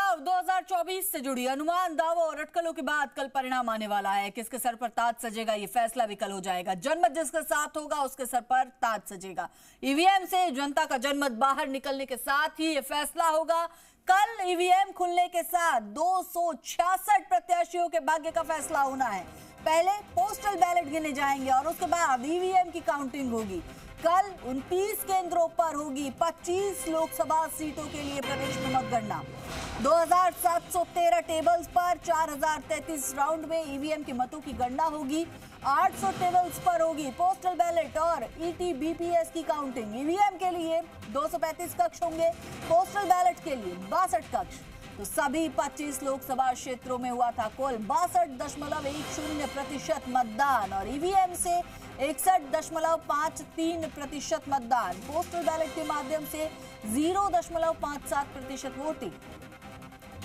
चुनाव 2024 से जुड़ी अनुमान, दावों और अटकलों के बाद कल परिणाम आने वाला है। किसके सर पर ताज सजेगा, ये फैसला भी कल हो जाएगा। जनमत जिसके साथ होगा उसके सर पर ताज सजेगा। ईवीएम से जनता का जनमत बाहर निकलने के साथ ही ये फैसला होगा। कल ईवीएम खुलने के साथ 266 प्रत्याशियों के भाग्य का फैसला होना है। पहले पोस्टल बैलेट गिने जाएंगे और उसके बाद ईवीएम की काउंटिंग होगी। कल 29 केंद्रों पर होगी 25 लोकसभा सीटों के लिए प्रदेश में मतगणना। 2713 टेबल्स पर 4033 राउंड में ईवीएम के मतों की गणना होगी। 800 टेबल्स पर होगी पोस्टल बैलेट और ईटीबीपीएस की काउंटिंग। ईवीएम के लिए 235 कक्ष होंगे, पोस्टल बैलेट के लिए 62 कक्ष। तो सभी 25 लोकसभा क्षेत्रों में हुआ था कुल 62.10% मतदान और ईवीएम से 61.53% मतदान। पोस्टल बैलेट के माध्यम से 0.57% वोटिंग।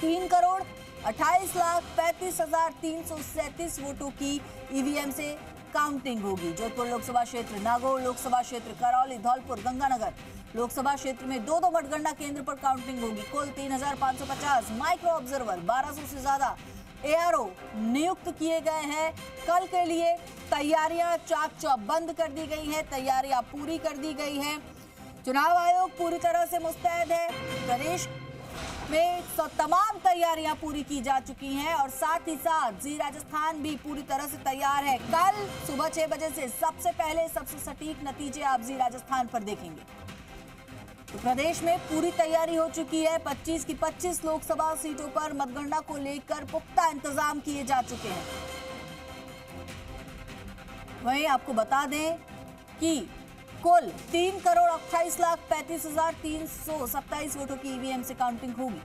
3,28,35,337 वोटों की ईवीएम से काउंटिंग होगी। जोधपुर लोकसभा क्षेत्र, नागौर लोकसभा क्षेत्र, करौली, धौलपुर, गंगानगर लोकसभा क्षेत्र में 2 मतगणना केंद्र पर काउंटिंग होगी। कुल 3,550 माइक्रो ऑब्जर्वर, 1200 से ज्यादा एआरओ नियुक्त किए गए हैं। कल के लिए तैयारियां चाक चौबंद कर दी गई हैं, तैयारियां पूरी कर दी गई हैं। चुनाव आयोग पूरी तरह से मुस्तैद है। प्रदेश में तमाम तैयारियां पूरी की जा चुकी हैं और साथ ही साथ जी राजस्थान भी पूरी तरह से तैयार है। कल सुबह 6 बजे से सबसे पहले सबसे सटीक नतीजे आप जी राजस्थान पर देखेंगे। तो प्रदेश में पूरी तैयारी हो चुकी है। 25 की 25 लोकसभा सीटों पर मतगणना को लेकर पुख्ता इंतजाम किए जा चुके हैं। वहीं आपको बता दें कि कुल 3,28,35,327 वोटों की ईवीएम से काउंटिंग होगी।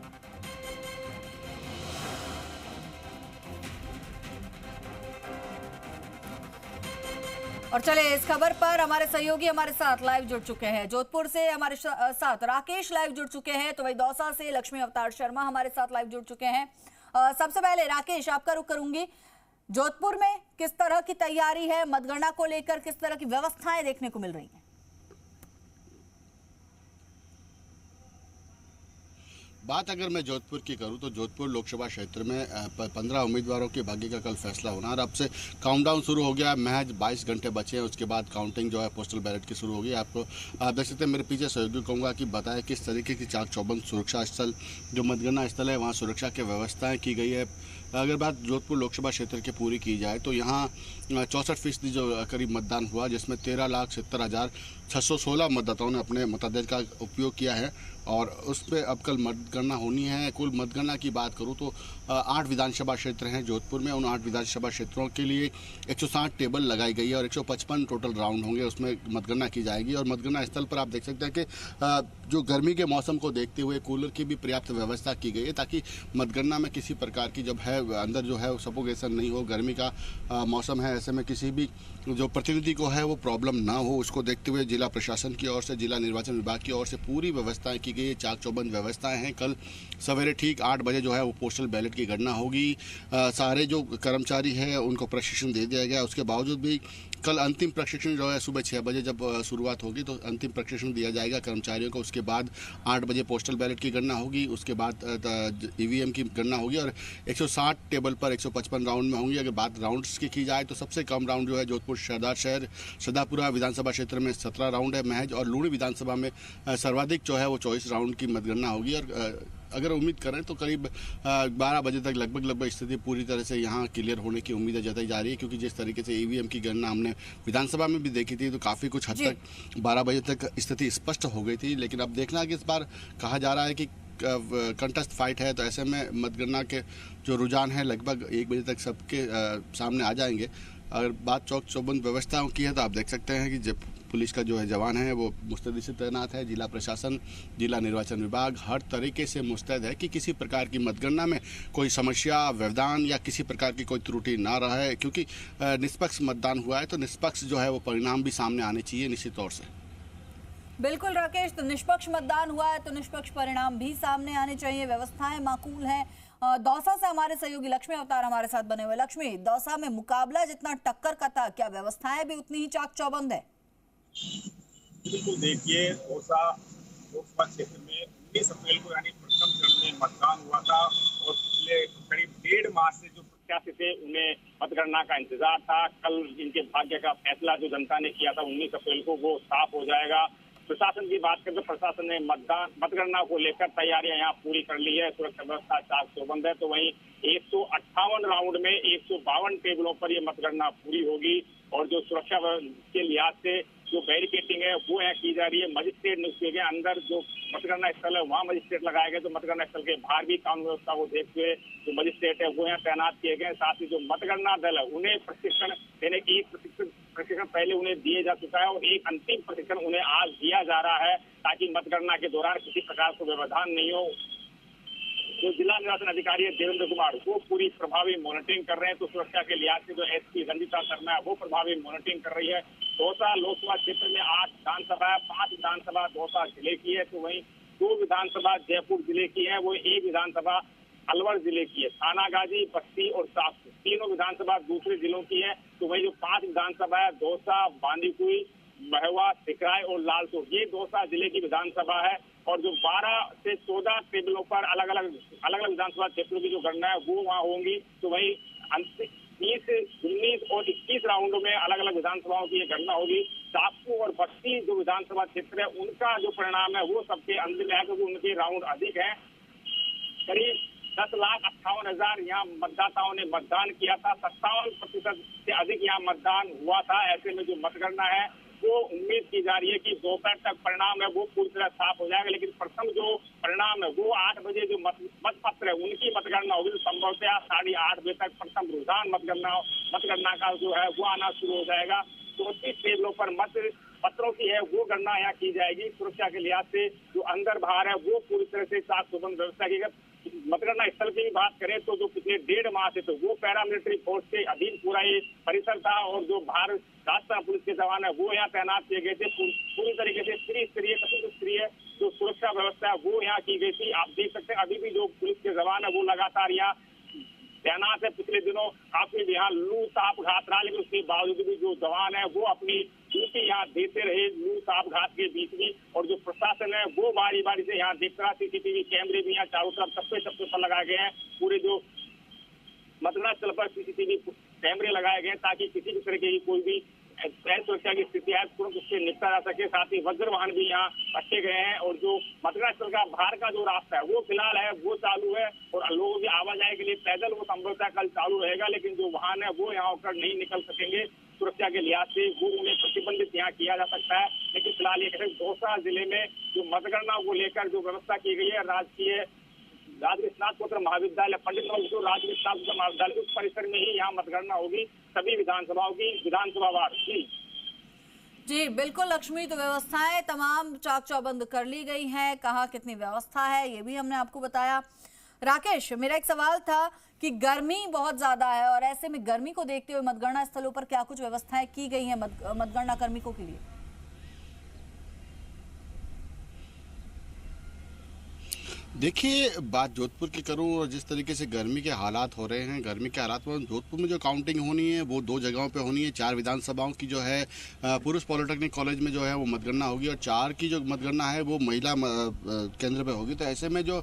और चले इस खबर पर हमारे सहयोगी हमारे साथ लाइव जुड़ चुके हैं। जोधपुर से हमारे साथ राकेश लाइव जुड़ चुके हैं, तो वही दौसा से लक्ष्मी अवतार शर्मा हमारे साथ लाइव जुड़ चुके हैं। सबसे पहले राकेश, आपका रुख करूंगी। जोधपुर में किस तरह की तैयारी है, मतगणना को लेकर किस तरह की व्यवस्थाएं देखने को मिल रही हैं? बात अगर मैं जोधपुर की करूं तो जोधपुर लोकसभा क्षेत्र में 15 उम्मीदवारों के भाग्य का कल फैसला होना और अब से काउंटडाउन शुरू हो गया। महज 22 घंटे बचे हैं, उसके बाद काउंटिंग जो है पोस्टल बैलेट की शुरू होगी। आपको आप देख सकते हैं, मेरे पीछे सहयोगी कहूँगा कि बताएं किस तरीके की चाक चौबंद सुरक्षा स्थल, जो मतगणना स्थल है वहाँ सुरक्षा की व्यवस्थाएँ की गई है। अगर बात जोधपुर लोकसभा क्षेत्र की पूरी की जाए तो यहाँ 64% जो करीब मतदान हुआ, जिसमें 13,70,616 मतदाताओं ने अपने मताधिकार का उपयोग किया है और उस पर अब कल मतगणना होनी है। कुल मतगणना की बात करूं तो 8 विधानसभा क्षेत्र हैं जोधपुर में। उन 8 विधानसभा क्षेत्रों के लिए 160 टेबल लगाई गई है और 155 टोटल राउंड होंगे, उसमें मतगणना की जाएगी। और मतगणना स्थल पर आप देख सकते हैं कि जो गर्मी के मौसम को देखते हुए कूलर की भी पर्याप्त व्यवस्था की गई है, ताकि मतगणना में किसी प्रकार की जब है अंदर जो है सफोकेशन नहीं हो। गर्मी का मौसम है, ऐसे में किसी भी जो प्रतिनिधि को है वो प्रॉब्लम ना हो, उसको देखते हुए जिला प्रशासन की ओर से, जिला निर्वाचन विभाग की ओर से पूरी व्यवस्थाएं की गई। चाक चौबंद व्यवस्थाएं हैं। कल सवेरे ठीक 8 बजे जो है वो पोस्टल बैलेट की गणना होगी। सारे जो कर्मचारी हैं उनको प्रशिक्षण दे दिया गया। उसके बावजूद भी कल अंतिम प्रशिक्षण जो है सुबह 6 बजे जब शुरुआत होगी तो अंतिम प्रशिक्षण दिया जाएगा कर्मचारियों को। उसके बाद 8 बजे पोस्टल बैलेट की गणना होगी, उसके बाद ईवीएम की गणना होगी और 160 टेबल पर 155 राउंड में होंगी। अगर बात राउंड्स की जाए तो सबसे कम राउंड जो है जोधपुर सरदार शहर सदापुरा विधानसभा क्षेत्र में 17 राउंड है महज, और लूणी विधानसभा में सर्वाधिक जो है वो 24 राउंड की मतगणना होगी। और अगर उम्मीद करें तो करीब 12 बजे तक लगभग स्थिति पूरी तरह से यहाँ क्लियर होने की उम्मीद जताई जा रही है, क्योंकि जिस तरीके से ईवीएम की गणना हमने विधानसभा में भी देखी थी तो काफ़ी कुछ हद तक 12 बजे तक स्थिति स्पष्ट हो गई थी। लेकिन अब देखना है कि इस बार कहा जा रहा है कि कंटेस्ट फाइट है, तो ऐसे में मतगणना के जो रुझान है लगभग 1 बजे तक सबके सामने आ जाएंगे। अगर बात चौक चौबंद व्यवस्थाओं की है तो आप देख सकते हैं कि जब पुलिस का जो है जवान है वो मुस्तैदी से तैनात है। जिला प्रशासन, जिला निर्वाचन विभाग हर तरीके से मुस्तैद है कि किसी प्रकार की मतगणना में कोई समस्या, व्यवधान या किसी प्रकार की कोई त्रुटि ना रहे, क्योंकि निष्पक्ष मतदान हुआ है तो निष्पक्ष जो है वो परिणाम भी सामने आने चाहिए निश्चित तौर से। बिल्कुल राकेश, तो निष्पक्ष मतदान हुआ है तो निष्पक्ष परिणाम भी सामने आने चाहिए। व्यवस्थाएं माकूल हैं। दौसा से हमारे सहयोगी लक्ष्मी अवतार हमारे साथ बने हुए। लक्ष्मी, दौसा में मुकाबला जितना टक्कर का था, क्या व्यवस्थाएं भी उतनी ही चाक चौबंद है? बिल्कुल, देखिए दौसा लोकसभा क्षेत्र में 19 अप्रैल को यानी प्रथम चरण में मतदान हुआ था माह से जो प्रत्याशी थे उन्हें मतगणना का इंतजार था। कल इनके भाग्य का फैसला जो जनता ने किया था 19 अप्रैल को, वो साफ हो जाएगा। प्रशासन की बात करें तो प्रशासन ने मतगणना को लेकर तैयारियां यहाँ पूरी कर ली है। सुरक्षा व्यवस्था चाक चौबंद है। तो वहीं 158 राउंड में 152 टेबलों पर ये मतगणना पूरी होगी और जो सुरक्षा के लिहाज से जो बैरिकेटिंग है वो यहाँ की जा रही है। मजिस्ट्रेट नियुक्त किए गए, अंदर जो मतगणना स्थल है वहाँ मजिस्ट्रेट लगाए गए, तो मतगणना स्थल के बाहर भी कानून व्यवस्था को देखते हुए जो मजिस्ट्रेट है वो यहाँ तैनात किए गए। साथ ही जो मतगणना दल है उन्हें प्रशिक्षण देने की प्रशिक्षण पहले उन्हें दिए जा चुका है और एक अंतिम प्रशिक्षण उन्हें आज दिया जा रहा है ताकि मतगणना के दौरान किसी प्रकार का व्यवधान नहीं हो। जो जिला निर्वाचन अधिकारी है देवेंद्र कुमार, वो पूरी प्रभावी मॉनिटरिंग कर रहे हैं। तो सुरक्षा के लिहाज से जो एसपी रंजिता शर्मा है वो प्रभावी मॉनिटरिंग कर रही है। दौसा लोकसभा क्षेत्र में 8 विधानसभा है, 5 विधानसभा दौसा जिले की है, तो वहीं 2 विधानसभा जयपुर जिले की है, वो 1 विधानसभा अलवर जिले की है। थानागाजी, बस्ती और शाहपुर तीनों विधानसभा दूसरे जिलों की है। तो वही जो 5 विधानसभा है दौसा, बांदीकुई, महुआ, सिकराय और लालसोट, ये दौसा जिले की विधानसभा है। और जो 12 से 14 टेबलों पर अलग अलग विधानसभा क्षेत्रों की जो गणना है वो वहाँ होंगी। तो वही 20, 19 और 21 राउंडों में अलग अलग विधानसभाओं की ये गणना होगी। शाहपुर और बस्ती जो विधानसभा क्षेत्र है उनका जो परिणाम है वो सबके अंतिम है क्योंकि उनके राउंड अधिक है। करीब 10,58,000 यहाँ मतदाताओं ने मतदान किया था। 57% से अधिक यहाँ मतदान हुआ था। ऐसे में जो मतगणना है वो उम्मीद की जा रही है कि दोपहर तक परिणाम है वो पूरी तरह साफ हो जाएगा। लेकिन प्रथम जो परिणाम है वो 8 बजे जो मतपत्र है उनकी मतगणना होगी। तो संभवतः 8:30 बजे तक प्रथम रुझान मतगणना का जो है वो आना शुरू हो जाएगा। 34 टेबलों पर मत पत्रों की है वो गणना यहाँ की जाएगी। सुरक्षा के लिहाज से जो अंदर बाहर है वो पूरी तरह से चाक चौबंद व्यवस्था की गई। मतगणना स्थल की भी बात करें तो जो पिछले 1.5 माह से तो वो पैरामिलिट्री फोर्स के अधीन पूरा ये परिसर था और जो बाहर राजस्थान पुलिस के जवान है वो यहाँ तैनात किए गए थे। पूरी तरीके से त्रिस्तरीय जो सुरक्षा व्यवस्था है वो यहाँ की गई थी। आप देख सकते हैं अभी भी जो पुलिस के जवान है वो लगातार यहाँ तैनात है। पिछले दिनों काफी यहाँ लू ताप घात रहा, लेकिन उसके बावजूद भी जो जवान है वो अपनी ड्यूटी यहाँ देते रहे लू ताप घात के बीच में। और जो प्रशासन है वो बारी बारी से यहाँ देखता रहा। सीसीटीवी कैमरे भी यहाँ चारों तरफ चप्पे पर लगाए गए हैं। पूरे जो मतगणना स्थल पर सीसीटीवी कैमरे लगाए गए ताकि किसी भी तरीके की कोई भी सुरक्षा की स्थिति है तुरंत उससे निपटा जा सके। साथ ही वज्र वाहन भी यहाँ रखे गए हैं और जो मतगणना स्थल का बाहर का जो रास्ता है वो फिलहाल है वो चालू है और लोगों की आवाजाही के लिए पैदल वो संभवतः कल चालू रहेगा, लेकिन जो वाहन है वो यहाँ होकर नहीं निकल सकेंगे। सुरक्षा के लिहाज से वो उन्हें प्रतिबंधित यहाँ किया जा सकता है। लेकिन फिलहाल ये दौसा जिले में जो मतगणना को लेकर जो व्यवस्था की गई है राजकीय स्नातकोत्तर महाविद्यालय पंडित जो राजकीय स्नातकोत्तर महाविद्यालय उस परिसर में ही यहाँ मतगणना होगी सभी विधानसभाओं की विधानसभावार। जी बिल्कुल लक्ष्मी, तो व्यवस्थाएं तमाम चाक चौबंद कर ली गई हैं। कहाँ कितनी व्यवस्था है ये भी हमने आपको बताया। राकेश, मेरा एक सवाल था कि गर्मी बहुत ज्यादा है और ऐसे में गर्मी को देखते हुए मतगणना स्थलों पर क्या कुछ व्यवस्थाएं की गई हैं मतगणना कार्मिकों के लिए? देखिए, बात जोधपुर की करूं और जिस तरीके से गर्मी के हालात हो रहे हैं, गर्मी के हालात में जोधपुर में जो काउंटिंग होनी है वो 2 जगहों पे होनी है। 4 विधानसभाओं की जो है पुरुष पॉलिटेक्निक कॉलेज में जो है वो मतगणना होगी और 4 की जो मतगणना है वो महिला केंद्र पे होगी। तो ऐसे में जो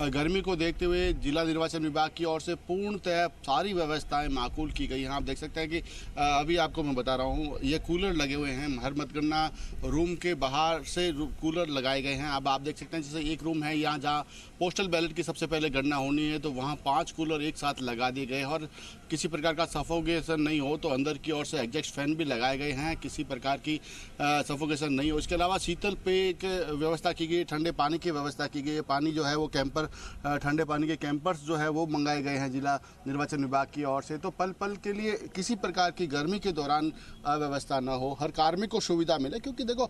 गर्मी को देखते हुए जिला निर्वाचन विभाग की ओर से पूर्णतः सारी व्यवस्थाएँ माकूल की गई हैं। आप देख सकते हैं कि अभी आपको मैं बता रहा हूँ ये कूलर लगे हुए हैं। हर मतगणना रूम के बाहर से कूलर लगाए गए हैं। अब आप देख सकते हैं जैसे एक रूम है यहाँ जहाँ पोस्टल बैलेट की सबसे पहले गणना होनी है तो वहाँ 5 कूलर एक साथ लगा दिए गए और किसी प्रकार का सफोकेशन नहीं हो तो अंदर की ओर से एग्जॉस्ट फैन भी लगाए गए हैं, किसी प्रकार की सफोकेशन नहीं हो। इसके अलावा शीतल पेय की व्यवस्था की गई, ठंडे पानी की व्यवस्था की गई है। पानी जो है वो ठंडे पानी के कैंपर्स जो है वो मंगाए गए हैं जिला निर्वाचन विभाग की ओर से। तो पल पल के लिए किसी प्रकार की गर्मी के दौरान अव्यवस्था न हो, हर कार्मिक को सुविधा मिले। क्योंकि देखो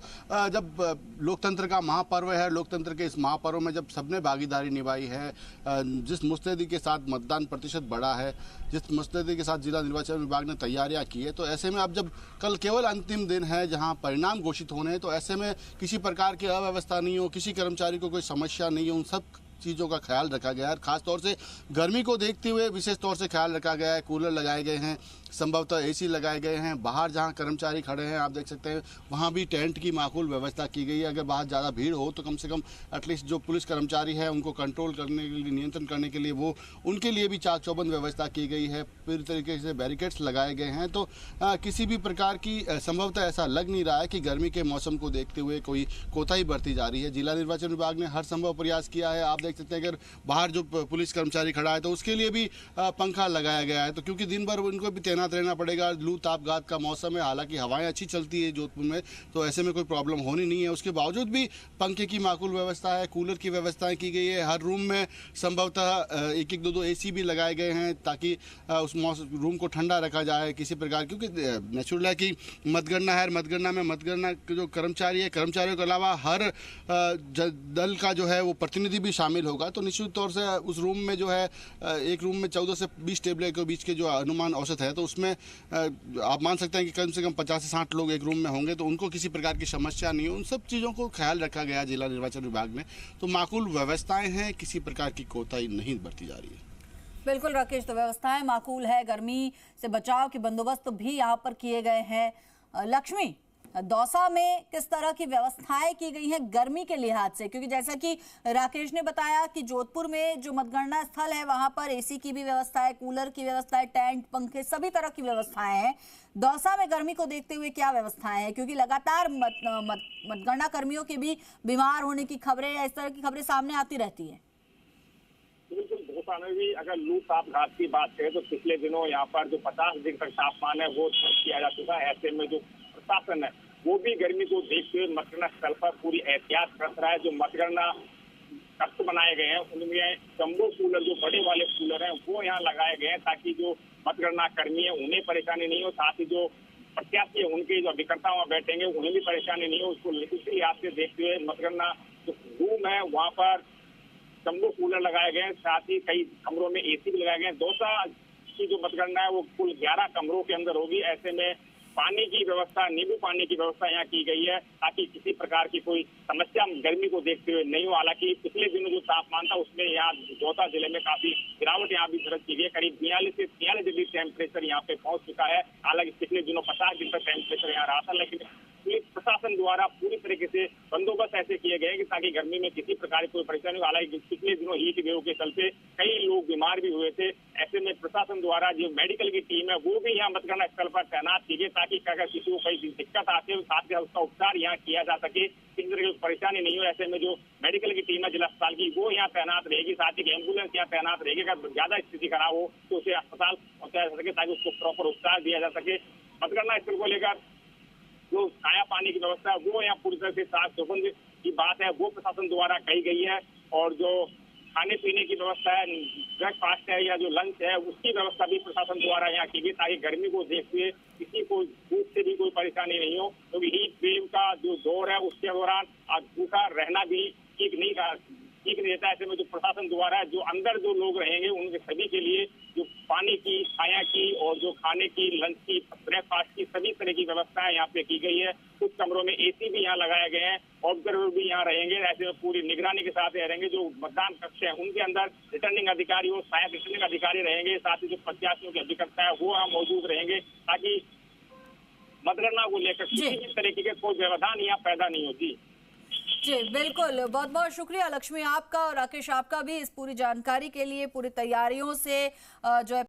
जब लोकतंत्र का महापर्व है, लोकतंत्र के इस महापर्व में जब सबने भागीदारी निभाई है, जिस मुस्तैदी के साथ मतदान प्रतिशत बढ़ा है, जिस मुस्तैदी के साथ जिला निर्वाचन विभाग ने तैयारियां की है, तो ऐसे में अब जब कल केवल अंतिम दिन है जहां परिणाम घोषित होने हैं, तो ऐसे में किसी प्रकार की अव्यवस्था नहीं हो, किसी कर्मचारी को कोई समस्या नहीं हो, उन सब चीज़ों का ख्याल रखा गया है। खासतौर से गर्मी को देखते हुए विशेष तौर से ख्याल रखा गया है। कूलर लगाए गए हैं, संभवतः एसी लगाए गए हैं। बाहर जहां कर्मचारी खड़े हैं आप देख सकते हैं वहां भी टेंट की माकूल व्यवस्था की गई है। अगर बाहर ज़्यादा भीड़ हो तो कम से कम एटलीस्ट जो पुलिस कर्मचारी है उनको कंट्रोल करने के लिए, नियंत्रण करने के लिए वो उनके लिए भी चाक चौबंद व्यवस्था की गई है। पूरी तरीके से बैरिकेड्स लगाए गए हैं। तो किसी भी प्रकार की संभवतः ऐसा लग नहीं रहा है कि गर्मी के मौसम को देखते हुए कोई कोताही बरती जा रही है। जिला निर्वाचन विभाग ने हर संभव प्रयास किया है। आप देख सकते हैं अगर बाहर जो पुलिस कर्मचारी खड़ा है तो उसके लिए भी पंखा लगाया गया है। तो क्योंकि दिन भर उनको भी तैनात रहना पड़ेगा, लू ताप घात का मौसम है, हालांकि हवाएं अच्छी चलती है जोधपुर में तो ऐसे में कोई प्रॉब्लम होनी नहीं है। उसके बावजूद भी पंखे की माकूल व्यवस्था है, कूलर की व्यवस्थाएं की गई है। हर रूम में संभवतः एक एक दो एसी भी लगाए गए हैं ताकि उस रूम को ठंडा रखा जाए किसी प्रकार, क्योंकि नेचुरल है कि मतगणना है। मतगणना में मतगणना के जो कर्मचारी है, कर्मचारियों के अलावा हर दल का जो है वो प्रतिनिधि भी शामिल होगा। तो निश्चित तौर से उस रूम में जो है एक रूम में 14 से 20 टेबलें के बीच के जो अनुमान औसत है तो उसमें आप मान सकते हैं कि कम से कम 50 से 60 लोग एक रूम में होंगे। तो उनको किसी प्रकार की समस्या नहीं हो, उन सब चीज़ों को ख्याल रखा गया जिला निर्वाचन विभाग ने। तो माकूल व्यवस्थाएं हैं, किसी प्रकार की कोताही नहीं बरती जा रही है। बिल्कुल राकेश, तो व्यवस्थाएं माकूल है। गर्मी से बचाव के बंदोबस्त भी यहाँ पर किए गए हैं। लक्ष्मी, दौसा में किस तरह की व्यवस्थाएं की गई हैं गर्मी के लिहाज से, क्योंकि जैसा कि राकेश ने बताया कि जोधपुर में जो मतगणना स्थल है वहां पर एसी की भी व्यवस्था है, कूलर की व्यवस्था है, टेंट, पंखे, सभी तरह की व्यवस्थाएं हैं। दौसा में गर्मी को देखते हुए क्या व्यवस्थाएं हैं, क्योंकि लगातार मतगणना कर्मियों के भी बीमार होने की खबरें या इस तरह की खबरें सामने आती रहती है। दौसा में भी अगर लू ताप घात की बात करें तो पिछले दिनों यहाँ पर जो 50 डिग्री तक तापमान है वो दर्ज किया जा चुका है। ऐसे में जो प्रशासन है वो भी गर्मी को देखते हुए मतगणना स्थल पर पूरी एहतियात बरत रहा है। जो मतगणना कक्ष बनाए गए हैं उनमें जम्बो कूलर, जो बड़े वाले कूलर हैं वो यहाँ लगाए गए हैं ताकि जो मतगणना कर्मी है उन्हें परेशानी नहीं हो, साथ ही जो प्रत्याशी है उनके जो अभिकर्ता वहाँ बैठेंगे उन्हें भी परेशानी नहीं हो। उसको इसी लिहाज से देखते हुए मतगणना जो रूम है वहाँ पर जम्बो कूलर लगाए गए हैं, साथ ही कई कमरों में एसी भी लगाए गए हैं। दौसा की जो मतगणना है वो कुल 11 कमरों के अंदर होगी। ऐसे में पानी की व्यवस्था, नींबू पानी की व्यवस्था यहाँ की गई है ताकि किसी प्रकार की कोई समस्या गर्मी को देखते हुए नहीं हो। हालांकि पिछले दिनों जो तापमान था उसमें यहाँ दौसा जिले में काफी गिरावट यहाँ भी दर्ज की गई है। करीब 42 से 43 डिग्री टेम्परेचर यहाँ पे पहुंच चुका है। हालांकि पिछले दिनों 50 डिग्री तक टेम्परेचर यहाँ रहा था, लेकिन पुलिस प्रशासन द्वारा पूरी तरीके से बंदोबस्त ऐसे किए गए कि ताकि गर्मी में किसी प्रकार की कोई परेशानी हो। हालांकि पिछले दिनों हीट वेव के चलते कई लोग बीमार भी हुए थे। ऐसे में प्रशासन द्वारा जो मेडिकल की टीम है वो भी यहाँ मतगणना स्थल पर तैनात की गई ताकि अगर किसी को कोई दिक्कत आती है साथ ही उसका उपचार यहाँ किया जा सके, किसी तरह की परेशानी नहीं हो। ऐसे में जो मेडिकल की टीम है जिला अस्पताल की वो यहाँ तैनात रहेगी, साथ ही एम्बुलेंस यहाँ तैनात रहेगी। अगर ज्यादा स्थिति खराब हो तो उसे अस्पताल पहुंचाया जा सके ताकि उसको प्रॉपर उपचार दिया जा सके। मतगणना स्थल को लेकर जो खाया पानी की व्यवस्था है वो यहाँ पूरी तरह से साफ चौबंद की बात है वो प्रशासन द्वारा कही गई है। और जो खाने पीने की व्यवस्था है, ब्रेकफास्ट है या जो लंच है उसकी व्यवस्था भी प्रशासन द्वारा यहाँ की गई ताकि गर्मी को देखते हुए किसी को भूख से भी कोई परेशानी नहीं हो, क्योंकि हीट वेव का जो दौर है उसके दौरान भूखा रहना भी ठीक नहीं रहता है। ऐसे में जो प्रशासन द्वारा जो अंदर जो लोग रहेंगे उनके सभी के लिए जो पानी की, छाया की और जो खाने की, लंच की, ब्रेकफास्ट की सभी तरह की व्यवस्थाएं यहाँ पे की गई है। कुछ कमरों में एसी भी यहाँ लगाए गए हैं, ऑब्जर्वर भी यहाँ रहेंगे। ऐसे में पूरी निगरानी के साथ रहेंगे। जो मतदान कक्ष है उनके अंदर रिटर्निंग अधिकारी और सहायक रिटर्निंग अधिकारी रहेंगे, साथ ही जो प्रत्याशियों के अभिकर्ता है वो यहाँ मौजूद रहेंगे ताकि मतगणना को लेकर किसी भी तरीके के कोई व्यवधान यहाँ पैदा नहीं होती। जी बिल्कुल, बहुत बहुत शुक्रिया लक्ष्मी आपका और राकेश आपका भी इस पूरी जानकारी के लिए, पूरी तैयारियों से जो है